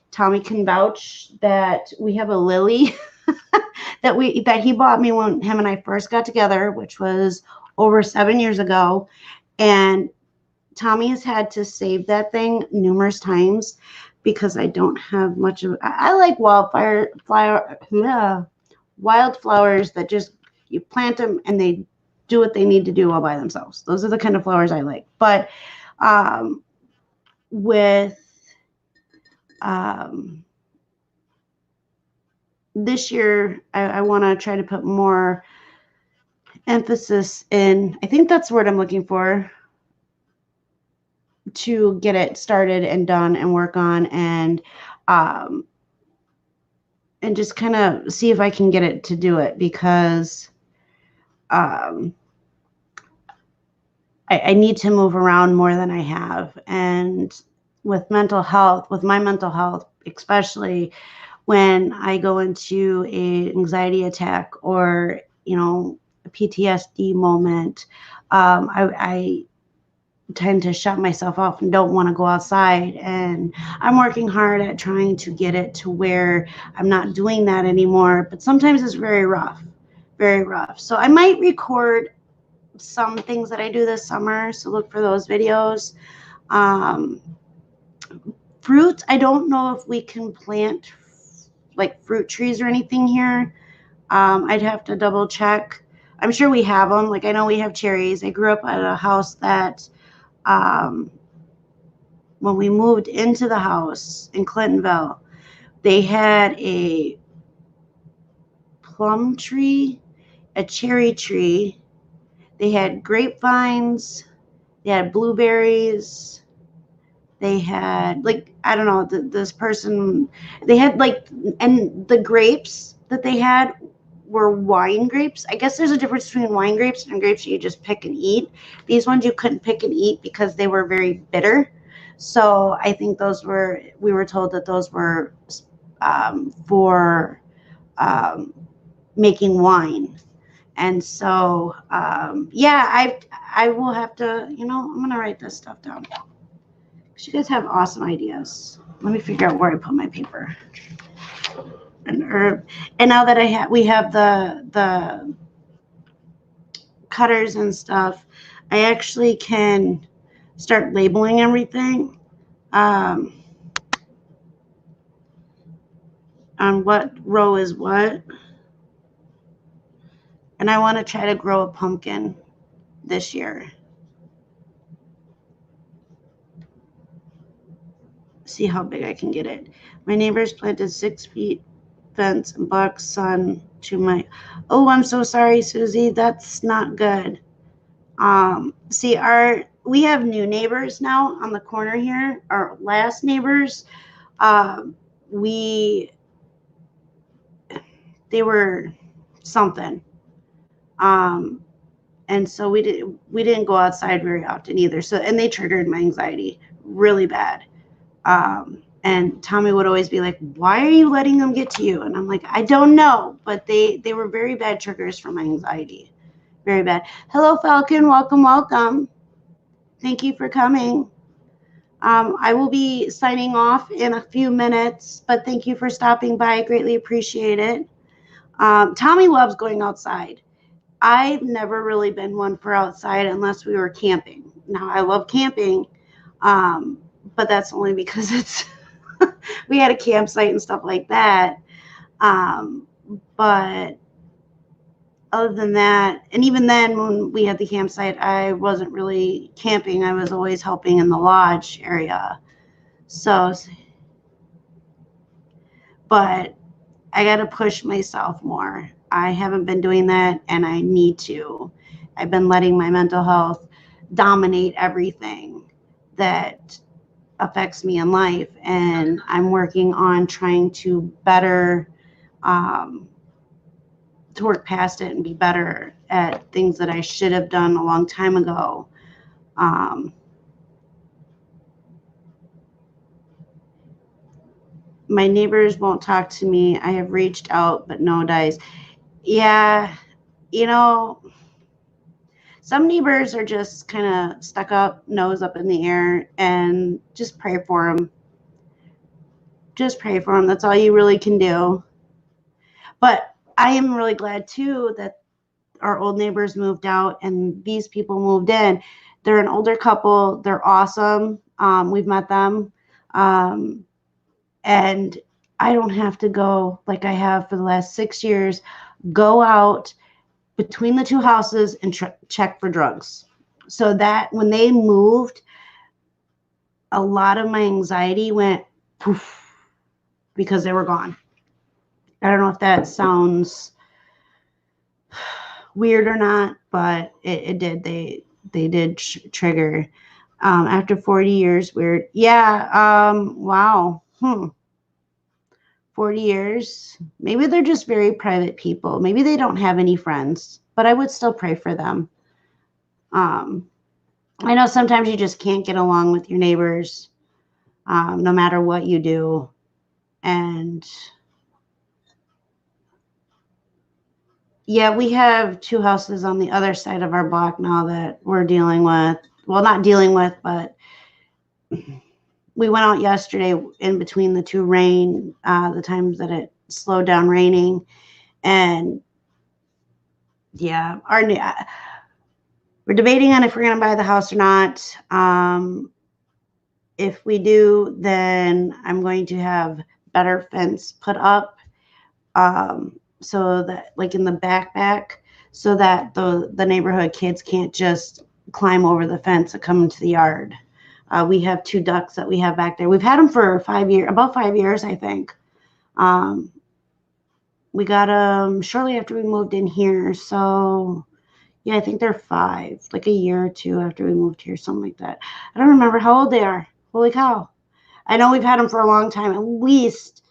Tommy can vouch that we have a lily that he bought me when him and I first got together, which was over 7 years ago. And Tommy has had to save that thing numerous times because I don't have much of. I like wildflowers that just you plant them and they do what they need to do all by themselves. Those are the kind of flowers I like. But with this year, I want to try to put more emphasis in, I think that's the word I'm looking for, to get it started and done and work on, um, and just kind of see if I can get it to do it, because um, I need to move around more than I have. And with mental health, with my mental health, especially when I go into a anxiety attack or, a PTSD moment, I tend to shut myself off and don't want to go outside. And I'm working hard at trying to get it to where I'm not doing that anymore. But sometimes it's very rough, very rough. So I might record some things that I do this summer. So look for those videos. Um, Fruit, I don't know if we can plant like fruit trees or anything here. I'd have to double check. I'm sure we have them. Like I know we have cherries. I grew up at a house that um, when we moved into the house in Clintonville, they had a plum tree, a cherry tree. They had grapevines. They had blueberries. They had, like, I don't know, this person, they had like, and the grapes that they had were wine grapes. I guess there's a difference between wine grapes and grapes you just pick and eat. These ones you couldn't pick and eat because they were very bitter. So I think we were told that those were for um, making wine. And so, yeah, I will have to, I'm going to write this stuff down. You guys have awesome ideas. Let me figure out where I put my paper. An herb. And now that we have the cutters and stuff, I actually can start labeling everything on what row is what. And I want to try to grow a pumpkin this year. See how big I can get it. My neighbors planted 6 feet fence and blocked sun to my. Oh, I'm so sorry, Susie. That's not good. See, we have new neighbors now on the corner here. Our last neighbors, they were something. And so we didn't go outside very often either. So, and they triggered my anxiety really bad. And Tommy would always be like, why are you letting them get to you? And I'm like, I don't know, but they were very bad triggers for my anxiety. Very bad. Hello, Falcon. Welcome, welcome. Thank you for coming. I will be signing off in a few minutes, but thank you for stopping by. I greatly appreciate it. Tommy loves going outside. I've never really been one for outside unless we were camping. Now, I love camping, but that's only because we had a campsite and stuff like that. But other than that, and even then when we had the campsite, I wasn't really camping. I was always helping in the lodge area. So, but I got to push myself more. I haven't been doing that, and I need to. I've been letting my mental health dominate everything that affects me in life, and I'm working on trying to better to work past it and be better at things that I should have done a long time ago. My neighbors won't talk to me. I have reached out, but no dice. Yeah, some neighbors are just kind of stuck up, nose up in the air, and just pray for them. Just pray for them. That's all you really can do. But I am really glad, too, that our old neighbors moved out and these people moved in. They're an older couple. They're awesome. We've met them. And I don't have to go like I have for the last 6 years, go out between the two houses and check for drugs. So that when they moved, a lot of my anxiety went poof because they were gone. I don't know if that sounds weird or not, but it did. They did trigger. After 40 years, weird. Yeah. Wow. 40 years. Maybe they're just very private people. Maybe they don't have any friends, but I would still pray for them. I know sometimes you just can't get along with your neighbors, no matter what you do. And yeah, we have 2 houses on the other side of our block now that we're dealing with. Well, not dealing with, but we went out yesterday in between the 2 rain, the times that it slowed down raining. And yeah, we're debating on if we're going to buy the house or not. If we do, then I'm going to have better fence put up, so that, like in the back, so that the neighborhood kids can't just climb over the fence and come into the yard. We have 2 ducks that we have back there. We've had them for 5 years, about 5 years, I think. We got them shortly after we moved in here. So yeah, I think they're 5, like a year or 2 after we moved here, something like that. I don't remember how old they are. Holy cow. I know we've had them for a long time. At least,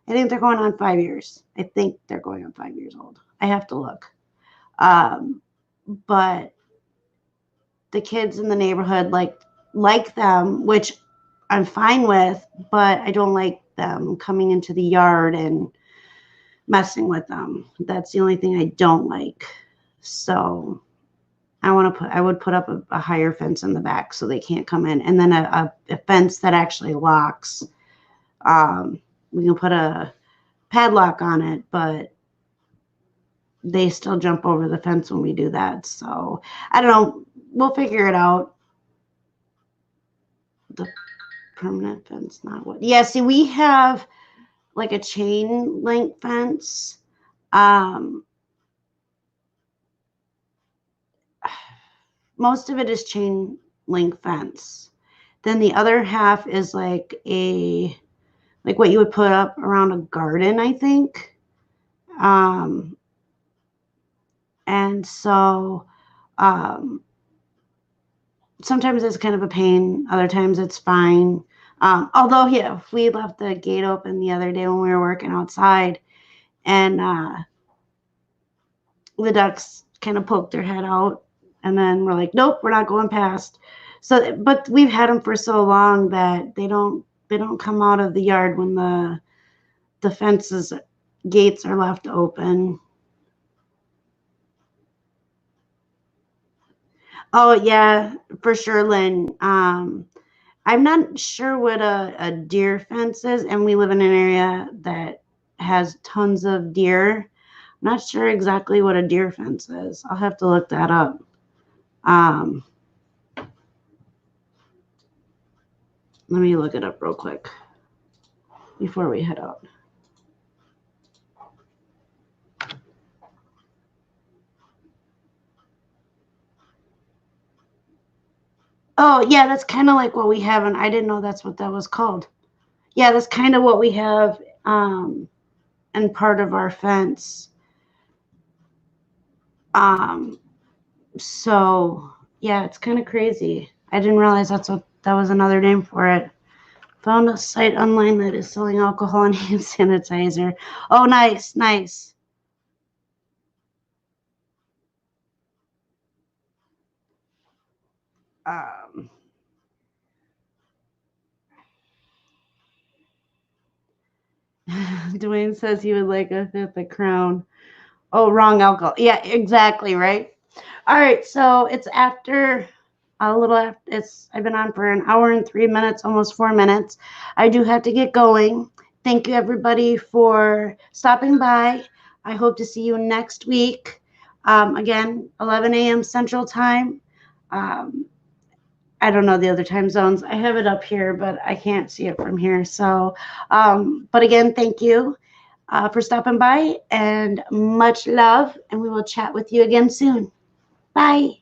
I think they're going on 5 years. I think they're going on 5 years old. I have to look. But the kids in the neighborhood like them, which I'm fine with, but I don't like them coming into the yard and messing with them. That's the only thing I don't like. So I would put up a higher fence in the back so they can't come in, and then a fence that actually locks. We can put a padlock on it, but they still jump over the fence when we do that. So I don't know. We'll figure it out. The permanent fence, not what? Yeah, see, we have like a chain link fence. Most of it is chain link fence. Then the other half is like what you would put up around a garden, I think. And so sometimes it's kind of a pain. Other times it's fine. Although, yeah, we left the gate open the other day when we were working outside, and the ducks kind of poked their head out, and then we're like, nope, we're not going past. So, but we've had them for so long that they don't come out of the yard when the fences gates are left open. Oh yeah, for sure, Lynn. I'm not sure what a deer fence is, and we live in an area that has tons of deer. I'm not sure exactly what a deer fence is. I'll have to look that up. Let me look it up real quick before we head out. Oh, yeah, that's kind of like what we have, and I didn't know that's what that was called. Yeah, that's kind of what we have and part of our fence. So, yeah, it's kind of crazy. I didn't realize that was another name for it. Found a site online that is selling alcohol and hand sanitizer. Oh, nice, nice. Dwayne says he would like a fifth of Crown. Oh, wrong alcohol. Yeah, exactly, right? All right, so it's after a little after I've been on for an hour and 3 minutes, almost 4 minutes. I do have to get going. Thank you everybody for stopping by. I hope to see you next week. Again, 11 a.m. Central Time. I don't know the other time zones. I have it up here, but I can't see it from here. So, but again, thank you for stopping by, and much love. And we will chat with you again soon. Bye.